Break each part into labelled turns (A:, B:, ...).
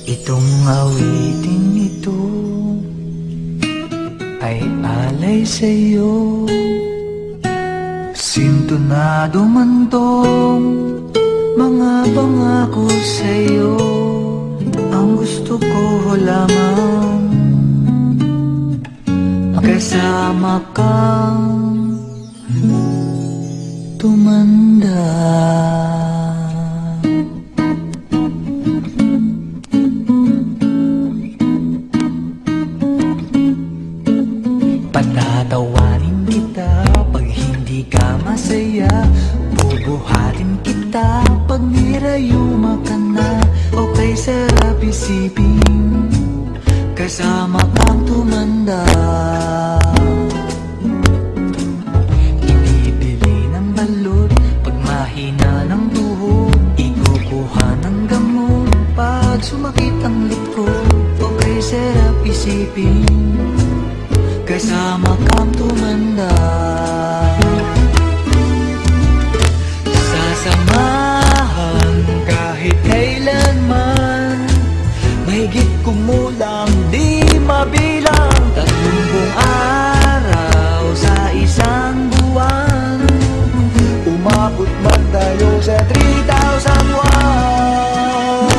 A: Itong awitin ito ay alay sa'yo. Sintonado man tong mga pangako sa'yo. Ang gusto ko lamang makasama kang tumanda. Patatawarin kita pag hindi ka masaya. Bubuhatin kita pag nirayuma ka na. Okay, sarap isipin kasama kang tumanda. Ibibili ng balot pag mahina ng tuhod. Ikukuha ng gamot pag sumakit ang likod. Okay, sarap isipin kasama kang tumanda. Sasamahan kahit kailanman, mahigit kumulang di mabilang. 30 araw sa isang buwan, umabot man tayo sa 3,000 buwan.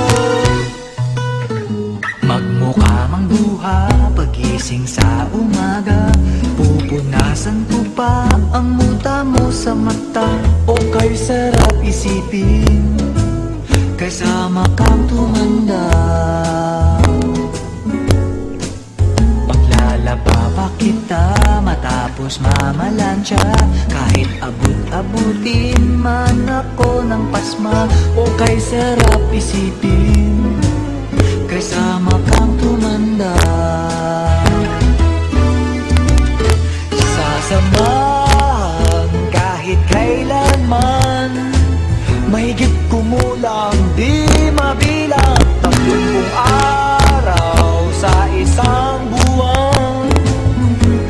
A: Magmukha mang duha pagising sa umaga, pupunasan ko pa ang muta mo sa mata. Okay, sarap isipin kasama kang tumanda. Paglalaba pa kita matapos mamalansya, kahit abut-abutin man ako ng pasma. Okay, sarap isipin kasama kang tumanda. Sasamahan kahit kailanman, mahigit kumulang di mabilang. 30 araw sa isang buwan,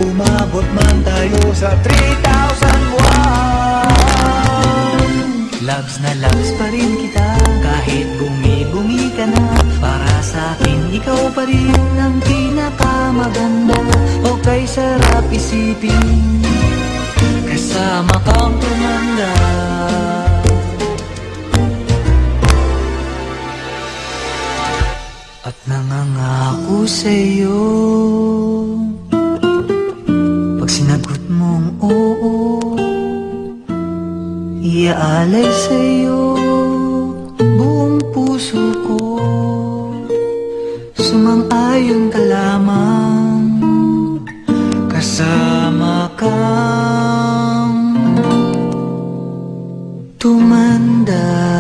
A: umabot man tayo sa 3,000 buwan. Loves na loves pa rin kita kahit bumi-bumi ka na. Para sa akin ikaw pa rin ang pinakamaganda. Okay, sarap isipin kasama kang tumanda. At nangangako sa'yo, pag sinagot mong oo, iaalay sa'yo buong puso ko. Sumang-ayon ka lamang kasama kang tumanda.